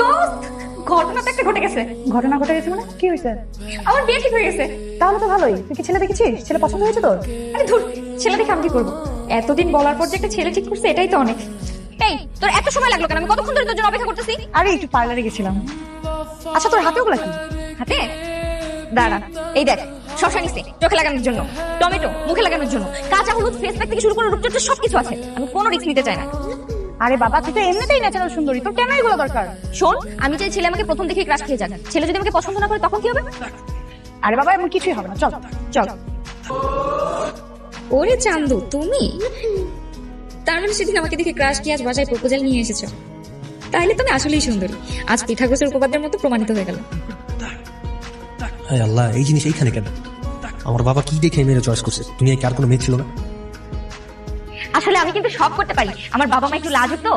দোস্ত, ঘটনা তো একটা ঘটে গেছে। ঘটনা ঘটে গেছে মানে কি হয়েছে? আমার বিয়ে ঠিক হয়ে গেছে। তাহলে তো ভালোই। তুই কি ছেলে দেখেছিস? ছেলে পছন্দ হয়েছে তোর? আরে ধুর, ছেলে দেখে আমি কি করবো? এতদিন বলার পর যে একটা ছেলে ঠিক করছে এটাই তো অনেক। এই, তোর এত সময় লাগলো কেন? আমি কতক্ষণ ধরে তোর জন্য অপেক্ষা করতেছি। আরে একটু পার্লারে গেছিলাম। আচ্ছা তোর হাতে ওগুলা কি? হাতে দাঁড়া, এই দেখ, শসা নিছে চোখে লাগানোর জন্য, টমেটো মুখে লাগানোর জন্য, কাঁচা হলুদ, ফেস প্যাক থেকে শুরু করে রূপচর্চা সবকিছু আছে। আমি কোনো রিস্ক নিতে চাই না। আরে বাবা তুই তো এমনিতেই ন্যাচারাল সুন্দরী, তোর কেন এগুলো দরকার? শোন, আমি চাই ছেলে আমাকে প্রথম দেখে ক্রাশ খেয়ে যাক। ছেলে যদি আমাকে পছন্দ না করে তখন কি হবে? আরে বাবা এমন কিছুই হবে না, চল। চল। ওরে চান্দু, তুমি? তার মানে সেদিন আমাকে দেখে ক্রাশ কি আজ বাসায় প্রপোজাল নিয়ে এসেছো? তাহলে তুমি আসলেই সুন্দরী। আজ পিঠাগোছের উপপাদ্যের মতো প্রমাণিত হয়ে গেল। হায় আল্লাহ, এই জিনিস এইখানে কেন? আমার বাবা কি দেখে মেয়ের চয়েস করছে? দুনিয়ায় কি আর কোনো মেয়ে ছিল না? আসলে আমি কিন্তু সব করতে পারি। আমার বাবা মা একটু লাজুক তো।